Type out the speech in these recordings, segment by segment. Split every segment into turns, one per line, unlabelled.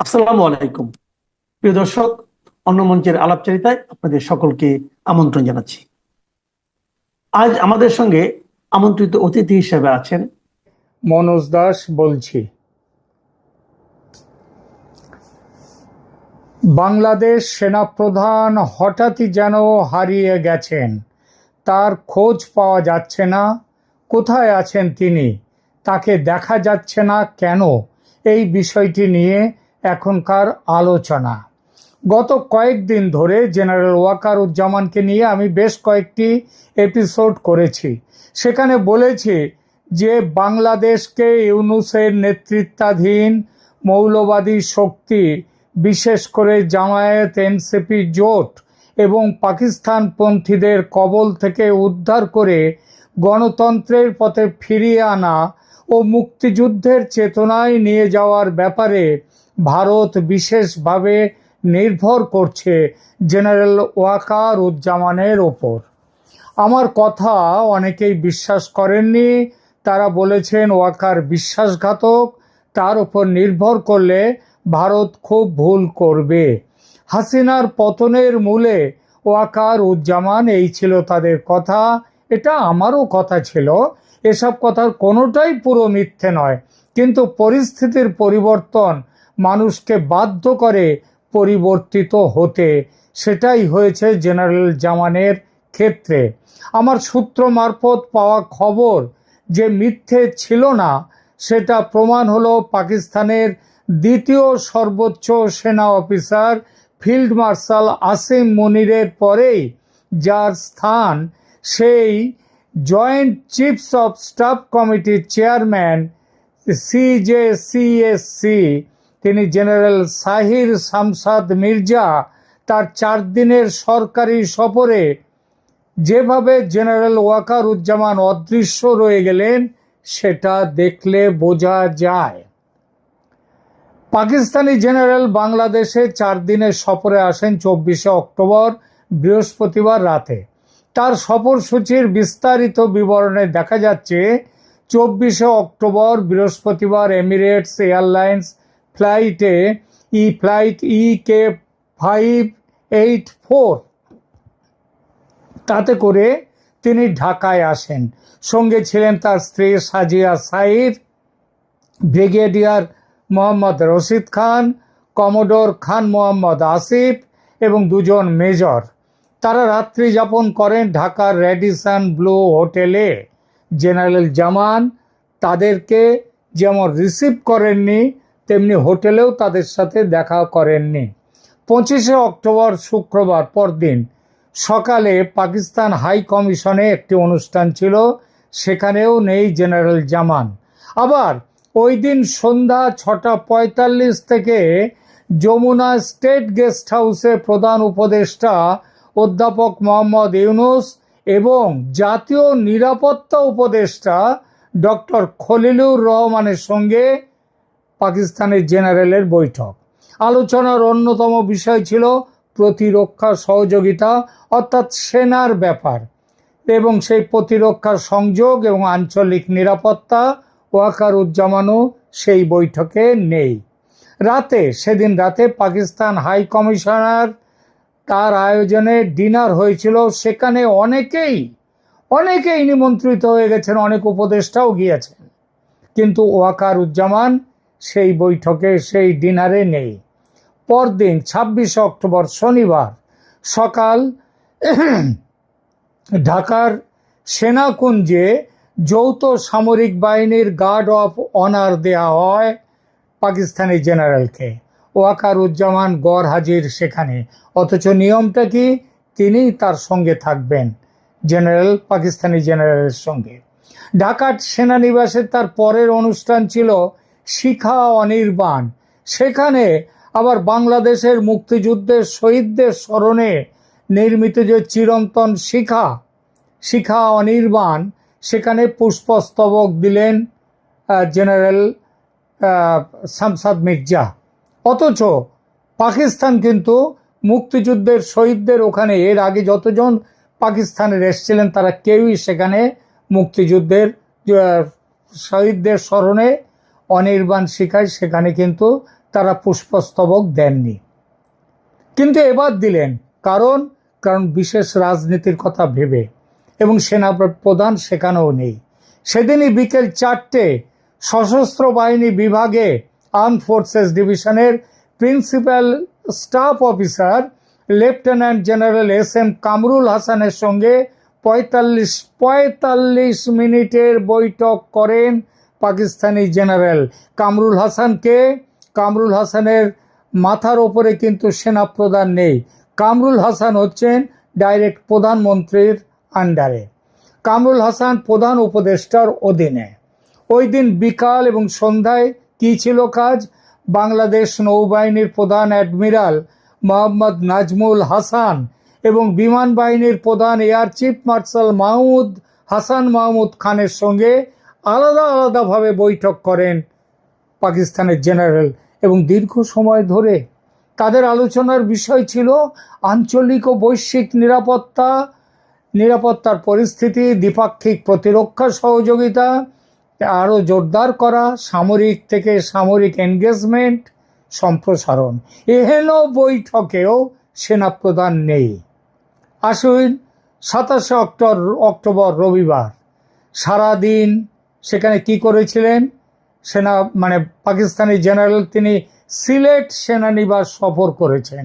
আসসালামু আলাইকুম। প্রিয় দর্শক, অন্য মঞ্চের আলাপচারিতায় আপনাদের সকলকে আমন্ত্রণ জানাচ্ছি। আজ আমাদের সঙ্গে আমন্ত্রিত অতিথি হিসেবে আছেন
মনোজ দাস বলছি। বাংলাদেশ সেনাপ্রধান হঠাৎই যেন হারিয়ে গেছেন। তার খোঁজ পাওয়া যাচ্ছে না। কোথায় আছেন তিনি? তাকে দেখা যাচ্ছে না কেন? এই বিষয়টি নিয়ে এখনকার আলোচনা। গত কয়েকদিন ধরে জেনারেল ওয়াকারুজ্জামানকে নিয়ে আমি বেশ কয়েকটি এপিসোড করেছি। সেখানে বলেছি যে বাংলাদেশকে ইউনূসের নেতৃত্বাধীন মৌলবাদী শক্তি, বিশেষ করে জামায়াত এনসিপি জোট এবং পাকিস্তানপন্থীদের কবল থেকে উদ্ধার করে গণতন্ত্রের পথে ফিরিয়ে আনা ও মুক্তিযুদ্ধের চেতনায় নিয়ে যাওয়ার ব্যাপারে ভারত বিশেষভাবে নির্ভর করছে জেনারেল ওয়াকারুজ্জামানের ওপর। আমার কথা অনেকেই বিশ্বাস করেননি। তারা বলেছেন ওয়াকার বিশ্বাসঘাতক, তার উপর নির্ভর করলে ভারত খুব ভুল করবে। হাসিনার পতনের মূলে ওয়াকারুজ্জামান, এই ছিল তাদের কথা। এটা আমারও কথা ছিল। এসব কথার কোনোটাই পুরো মিথ্যে নয়, কিন্তু পরিস্থিতির পরিবর্তন মানুষকে বাধ্য করে পরিবর্তিত হতে। সেটাই হয়েছে জেনারেল জামানের ক্ষেত্রে। আমার সূত্র মারফত পাওয়া খবর যে মিথ্যে ছিল না, সেটা প্রমাণ হলো পাকিস্তানের দ্বিতীয় সর্বোচ্চ সেনা অফিসার ফিল্ড মার্শাল আসিম মুনিরের পরেই যার স্থান, সেই জয়েন্ট চিফস অফ স্টাফ কমিটির চেয়ারম্যান সিজেসিএসসি, তিনি জেনারেল সাহির শামসাদ মির্জা, তার 4 দিনের সরকারি সফরে যেভাবে জেনারেল ওয়াকারুজ্জামান অদৃশ্য রয়ে গেলেন, সেটা দেখলে বোঝা যায়। পাকিস্তানি জেনারেল বাংলাদেশে 4 দিনের সফরে আসেন 24শে অক্টোবর বৃহস্পতিবার রাতে। তার সফরসূচির বিস্তারিত বিবরণে দেখা যাচ্ছে 24শে অক্টোবর বৃহস্পতিবার এমিরেটস এয়ারলাইন্স ফ্লাইট EK 584 তাতে করে তিনি ঢাকায় আসেন। সঙ্গে ছিলেন তার স্ত্রী সাজিয়া সাইদ, ব্রিগেডিয়ার মোহাম্মদ রশিদ খান, কমোডোর খান মোহাম্মদ আসিফ এবং 2 জন মেজর। তারা রাত্রি যাপন করেন ঢাকার রেডিসন ব্লু হোটেলে। জেনারেল জামান তাদেরকে যেমন রিসিভ করেননি, তেমনি হোটেলেও তাদের সাথে দেখা করেননি। 25শে অক্টোবর শুক্রবার পরদিন সকালে পাকিস্তান হাই কমিশনে একটি অনুষ্ঠান ছিল, সেখানেও নেই জেনারেল জামান। আবার ওই দিন সন্ধ্যা 6:45 থেকে যমুনা স্টেট গেস্ট হাউসে প্রধান উপদেষ্টা অধ্যাপক মোহাম্মদ ইউনূস এবং জাতীয় নিরাপত্তা উপদেষ্টা ডক্টর খলিলুর রহমানের সঙ্গে পাকিস্তানের জেনারেলের বৈঠক। আলোচনার অন্যতম বিষয় ছিল প্রতিরক্ষা সহযোগিতা, অর্থাৎ সেনার ব্যাপার, এবং সেই প্রতিরক্ষা সংযোগ এবং আঞ্চলিক নিরাপত্তা। ওয়াকারুজ্জামানও সেই বৈঠকে নেই। সেদিন রাতে পাকিস্তান হাই কমিশনার তার আয়োজনে ডিনার হয়েছিল। সেখানে অনেকেই নিমন্ত্রিত হয়ে গেছেন, অনেক উপদেষ্টাও গিয়েছেন, কিন্তু ওয়াকারুজ্জামান সেই বৈঠকে, সেই ডিনারে নেই। পরদিন 26শে অক্টোবর শনিবার সকাল ঢাকার সেনাকুঞ্জে যৌথ সামরিক বাহিনীর গার্ড অফ অনার দেয়া হয় পাকিস্তানি জেনারেলকে। ওয়াকারুজ্জামান গড় হাজির সেখানে, অথচ নিয়মটা কি? তিনি তার সঙ্গে থাকবেন, পাকিস্তানি জেনারেলের সঙ্গে। ঢাকার সেনানিবাসে তার পরের অনুষ্ঠান ছিল শিখা অনির্বাণ। সেখানে আবার বাংলাদেশের মুক্তিযুদ্ধের শহীদদের স্মরণে নির্মিত যে চিরন্তন শিখা অনির্বাণ, সেখানে পুষ্পস্তবক দিলেন জেনারেল শামসাদ মির্জা। অথচ পাকিস্তান কিন্তু মুক্তিযুদ্ধের শহীদদের ওখানে, এর আগে যতজন পাকিস্তানের এসেছিলেন তারা কেউই সেখানে মুক্তিযুদ্ধের শহীদদের স্মরণে অনির্বাণ শিখায়, সেখানে কিন্তু তারা পুষ্পস্তবক দেননি, কিন্তু এবার দিলেন। কারণ কারণ বিশেষ রাজনীতির কথা ভেবে, এবং সেনা প্রধান সেখানেও নেই। সেদিনই বিকেল 4টে সশস্ত্র বাহিনী বিভাগে আর্ম ফোর্সেস ডিভিশনের principal staff officer lieutenant general SM. Kamrul হাসানের সঙ্গে ৪৫ মিনিটের বৈঠক করেন পাকিস্তানি জেনারেল। কামরুল হাসানকে, কামরুল হাসানের মাথার ওপরে কিন্তু সেনাপ্রধান নেই। কামরুল হাসান হচ্ছেন ডাইরেক্ট প্রধানমন্ত্রীর আন্ডারে। কামরুল হাসান প্রধান উপদেষ্টার অধীনে। ওই দিন বিকাল এবং সন্ধ্যায় কি ছিল কাজ? বাংলাদেশ নৌবাহিনীর প্রধান অ্যাডমিরাল মোহাম্মদ নাজমুল হাসান এবং বিমান বাহিনীর প্রধান air chief marshal Mahmud Hasan Mahmud খানের সঙ্গে আলাদা আলাদাভাবে বৈঠক করেন পাকিস্তানের জেনারেল, এবং দীর্ঘ সময় ধরে তাদের আলোচনার বিষয় ছিল আঞ্চলিক ও বৈশ্বিক নিরাপত্তার পরিস্থিতি, দ্বিপাক্ষিক প্রতিরক্ষা সহযোগিতা আরও জোরদার করা, সামরিক থেকে সামরিক এনগেজমেন্ট সম্প্রসারণ। এহেন বৈঠকেও সেনাপ্রধান নেই। আসুন ২৭ অক্টোবর রবিবার সারাদিন সেখানে কি করেছিলেন পাকিস্তানি জেনারেল? তিনি সিলেট সেনানিবাস সফর করেছেন,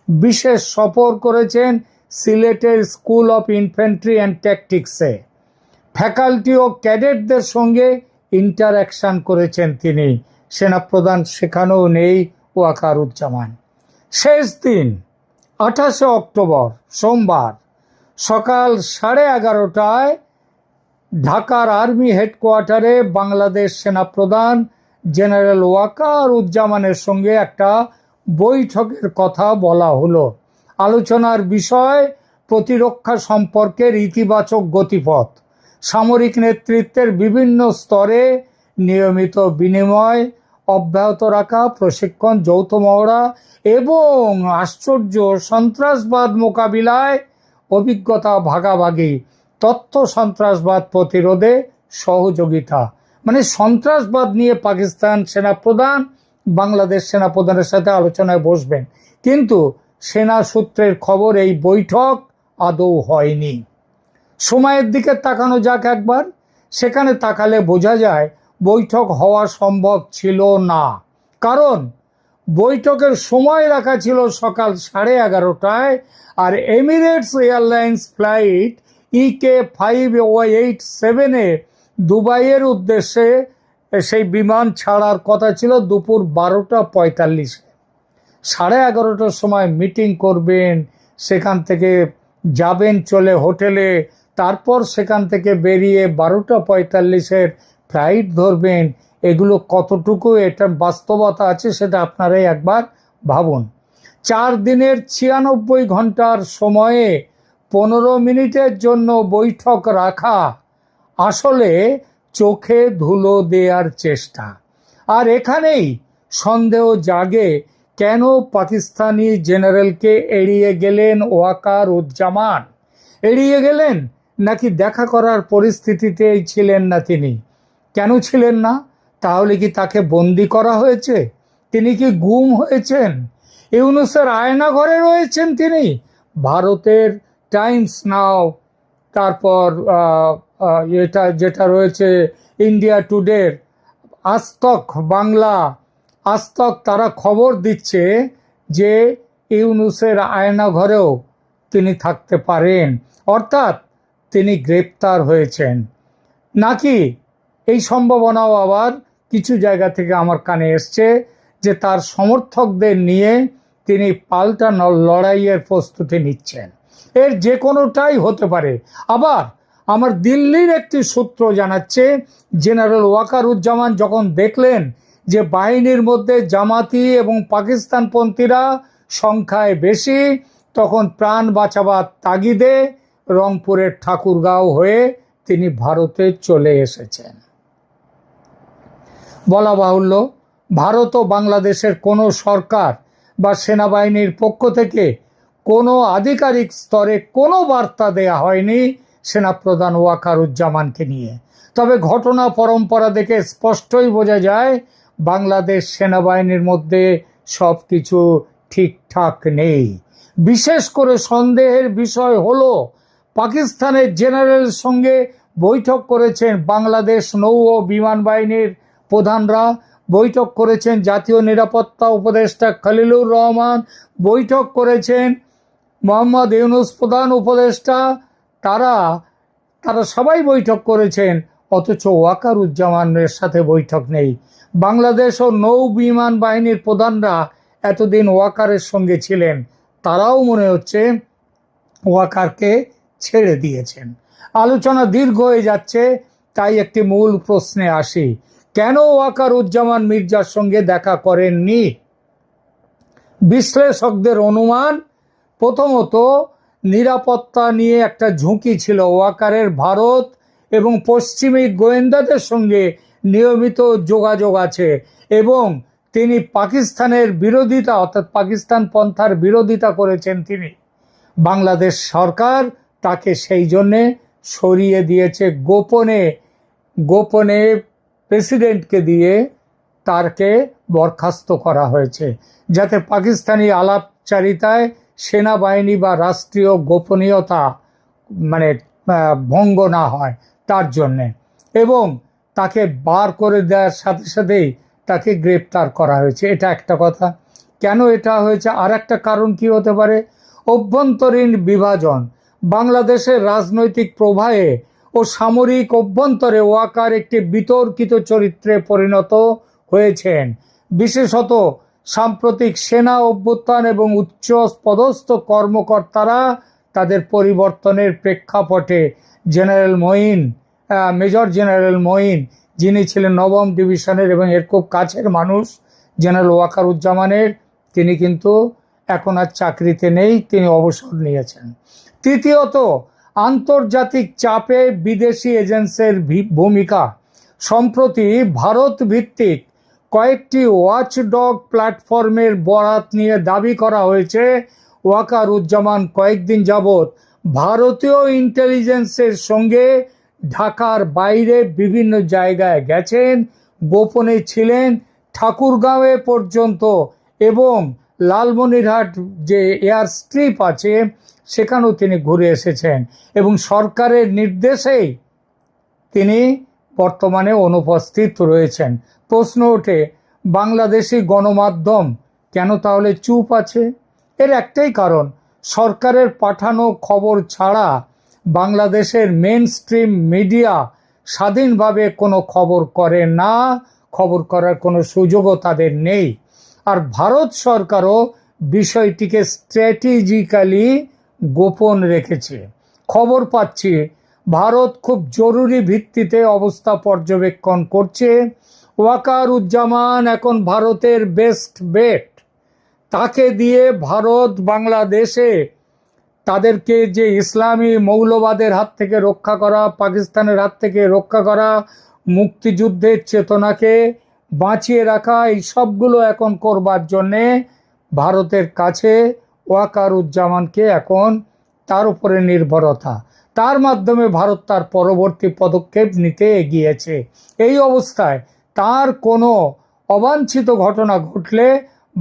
বিশেষ সফর করেছেন সিলেটের স্কুল অফ ইনফ্যান্ট্রি অ্যান্ড ট্যাকটিক্সে। ফ্যাকাল্টি ও ক্যাডেটদের সঙ্গে ইন্টারঅ্যাকশন করেছেন তিনি। সেনাপ্রধান সেখানেও নেই, ওয়াকারুজ্জামান। শেষ দিন ২৮ অক্টোবর সোমবার সকাল 11:30টায় ঢাকার আর্মি হেডকোয়ার্টারে বাংলাদেশ সেনাপ্রধান জেনারেল ওয়াকারুজ্জামানের সঙ্গে একটা বৈঠকের কথা বলা হলো। আলোচনার বিষয় প্রতিরক্ষা সম্পর্কের ইতিবাচক গতিপথ, সামরিক নেতৃত্বের বিভিন্ন স্তরে নিয়মিত বিনিময় অব্যাহত রাখা, প্রশিক্ষণ, যৌথ মহড়া এবং আশ্চর্য সন্ত্রাসবাদ মোকাবিলায় অভিজ্ঞতা ভাগাভাগি, তথ্য সন্ত্রাসবাদ প্রতিরোধে সহযোগিতা। সন্ত্রাসবাদ নিয়ে পাকিস্তান সেনাপ্রধান বাংলাদেশ সেনাপ্রধানের সাথে আলোচনায় বসবেন, কিন্তু সেনা সূত্রের খবর এই বৈঠক আদৌ হয়নি। সময়ের দিকে তাকানো যাক একবার। সেখানে তাকালে বোঝা যায় বৈঠক হওয়া সম্ভব ছিল না। কারণ বৈঠকের সময় রাখা ছিল সকাল 11:30টায়, আর এমিরেটস এয়ারলাইন্স ফ্লাইট EK587 দুবাইয়ের উদ্দেশ্যে সেই বিমান ছাড়ার কথা ছিল দুপুর 12:45। 11:30টার সময় মিটিং করবেন, সেখান থেকে যাবেন চলে হোটেলে, তারপর সেখান থেকে বেরিয়ে 12:45 ফ্লাইট ধরবেন। এগুলো কতটুকু এটা বাস্তবতা আছে সেটা আপনারাই একবার ভাবুন। 4 দিনের 96 ঘন্টার সময়ে 15 মিনিটের জন্য বৈঠক রাখা আসলে চোখে ধুলো দেওয়ার চেষ্টা। আর এখানেই সন্দেহ জাগে, কেন পাকিস্তানি জেনারেলকে এড়িয়ে গেলেন ওয়াকারুজ্জামান? এড়িয়ে গেলেন নাকি দেখা করার পরিস্থিতিতেই ছিলেন না তিনি? কেন ছিলেন না? তাহলে কি তাকে বন্দি করা হয়েছে? তিনি কি গুম হয়েছেন? ইউনূসের আয়নাঘরে রয়েছেন তিনি? ভারতের টাইমস নাও, তারপর যেটা রয়েছে ইন্ডিয়া টুডের, আজতক বাংলা, আজতক, তারা খবর দিচ্ছে যে ইউনূসের আয়নাঘরেও তিনি থাকতে পারেন, অর্থাৎ তিনি গ্রেপ্তার হয়েছেন। নাকি এই সম্ভাবনাও আবার কিছু জায়গা থেকে আমার কানে এসছে যে তার সমর্থকদের নিয়ে তিনি পাল্টা লড়াইয়ের প্রস্তুতি নিচ্ছেন। এর যে কোনোটাই হতে পারে। আবার আমার দিল্লির একটি সূত্র জানাচ্ছে, জেনারেল ওয়াকারুজ্জামান যখন দেখলেন যে বাহিনীর মধ্যে জামাতি এবং পাকিস্তানপন্থীরা সংখ্যায় বেশি, তখন প্রাণ বাঁচাবার তাগিদে রংপুরের ঠাকুরগাঁও হয়ে তিনি ভারতে চলে এসেছেন। বলা বাহুল্য, ভারত ও বাংলাদেশের কোনো সরকার বা সেনাবাহিনীর পক্ষ থেকে কোনো আধিকারিক স্তরে কোনো বার্তা দেয়া হয়নি সেনাপ্রধান ওয়াকারুজ্জামানকে নিয়ে। তবে ঘটনা পরম্পরা দেখে স্পষ্টই বোঝা যায় বাংলাদেশ সেনাবাহিনীর মধ্যে সব কিছু ঠিকঠাক নেই। বিশেষ করে সন্দেহের বিষয় হলো পাকিস্তানের জেনারেলের সঙ্গে বৈঠক করেছেন বাংলাদেশ নৌ ও বিমান বাহিনীর প্রধানরা, বৈঠক করেছেন জাতীয় নিরাপত্তা উপদেষ্টা খলিলুর রহমান, বৈঠক করেছেন মোহাম্মদ ইউনূস প্রধান উপদেষ্টা, তারা সবাই বৈঠক করেছেন, অথচ ওয়াকারুজ্জামানের সাথে বৈঠক নেই। বাংলাদেশ ও নৌ বিমান বাহিনীর প্রধানরা এতদিন ওয়াকারের সঙ্গে ছিলেন, তারাও মনে হচ্ছে ওয়াকারকে ছেড়ে দিয়েছেন। আলোচনা দীর্ঘ হয়ে যাচ্ছে, তাই একটি মূল প্রশ্নে আসি, কেন ওয়াকারুজ্জামান মির্জার সঙ্গে দেখা করেননি? বিশ্লেষকদের অনুমান, প্রথমত নিরাপত্তা নিয়ে একটা ঝুঁকি ছিল ওয়াকারের। ভারত এবং পশ্চিমী গোয়েন্দাদের সঙ্গে নিয়মিত যোগাযোগ আছে এবং তিনি পাকিস্তানের বিরোধিতা অর্থাৎ পাকিস্তান পন্থার বিরোধিতা করেছেন তিনি। বাংলাদেশ সরকার তাকে সেই জন্যে সরিয়ে দিয়েছে, গোপনে প্রেসিডেন্টকে দিয়ে তাকে বরখাস্ত করা হয়েছে, যাতে পাকিস্তানি আলাপচারিতায় সেনাবাহিনী বা রাষ্ট্রীয় গোপনীয়তা ভঙ্গ না হয় তার জন্যে। এবং তাকে বার করে দেওয়ার সাথে সাথেই তাকে গ্রেপ্তার করা হয়েছে, এটা একটা কথা। কেন এটা হয়েছে? আর একটা কারণ কি হতে পারে? অভ্যন্তরীণ বিভাজন। বাংলাদেশের রাজনৈতিক প্রবাহে ও সামরিক অভ্যন্তরে ওয়াকার একটি বিতর্কিত চরিত্রে পরিণত হয়েছেন। বিশেষত সাম্প্রতিক সেনা অভ্যুত্থান এবং উচ্চ পদস্থ কর্মকর্তারা তাদের পরিবর্তনের প্রেক্ষাপটে মেজর জেনারেল মঈন, যিনি ছিলেন নবম ডিভিশনের এবং এর খুব কাছের মানুষ জেনারেল ওয়াকারুজ্জামানের, তিনি কিন্তু এখন আর চাকরিতে নেই, তিনি অবসর নিয়েছেন। তৃতীয়ত আন্তর্জাতিক চাপে বিদেশি এজেন্সির ভূমিকা। সম্প্রতি ভারত ভিত্তিক কয়েকটি ওয়াচডগ প্ল্যাটফর্মের বরাত নিয়ে দাবি করা হয়েছে ওয়াকারুজ্জামান কয়েকদিন যাবৎ ভারতীয় ইন্টেলিজেন্সের সঙ্গে ঢাকার বাইরে বিভিন্ন জায়গায় গেছেন, গোপনে ছিলেন, ঠাকুরগাঁওয়ে পর্যন্ত এবং লালমনিরহাট যে এয়ার স্ট্রিপ আছে সেখানেও তিনি ঘুরে এসেছেন এবং সরকারের নির্দেশেই তিনি বর্তমানে অনুপস্থিত রয়েছেন। প্রশ্ন ওঠে, বাংলাদেশি গণমাধ্যম কেন তাহলে চুপ আছে? এর একটাই কারণ, সরকারের পাঠানো খবর ছাড়া বাংলাদেশের মেন স্ট্রিম মিডিয়া স্বাধীনভাবে কোনো খবর করে না, খবর করার কোনো সুযোগও তাদের নেই। আর ভারত সরকারও বিষয়টিকে স্ট্র্যাটেজিক্যালি গোপন রেখেছে। খবর পাচ্ছি ভারত খুব জরুরি ভিত্তিতে অবস্থা পর্যবেক্ষণ করছে। ওয়াকারুজ্জামান এখন ভারতের বেস্ট বেট। তাকে দিয়ে ভারত বাংলাদেশে তাদেরকে যে ইসলামী মৌলবাদের হাত থেকে রক্ষা করা, পাকিস্তানের হাত থেকে রক্ষা করা, মুক্তিযুদ্ধের চেতনাকে বাঁচিয়ে রাখা, এই সবগুলো এখন করবার জন্যে ভারতের কাছে ওয়াকারুজ্জামানকে এখন তার উপরে নির্ভরতা, তার মাধ্যমে ভারত তার পরবর্তী পদক্ষেপ নিতে এগিয়েছে। এই অবস্থায় তার কোনো অবাঞ্ছিত ঘটনা ঘটলে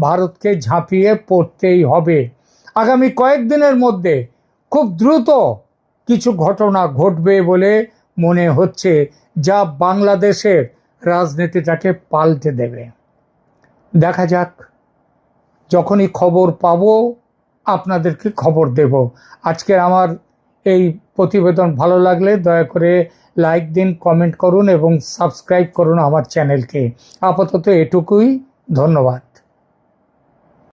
ভারতকে ঝাঁপিয়ে পড়তেই হবে। আগামী কয়েকদিনের মধ্যে খুব দ্রুত কিছু ঘটনা ঘটবে বলে মনে হচ্ছে, যা বাংলাদেশের রাজনীতিটাকে পাল্টে দেবে। দেখা যাক, যখনই খবর পাবো আপনাদেরকে খবর দেব। আজকের আমার এই প্রতিবেদন ভালো লাগলে দয়া করে লাইক দিন, কমেন্ট করুন এবং সাবস্ক্রাইব করুন আমার চ্যানেলকে। আপাতত এটুকুই, ধন্যবাদ।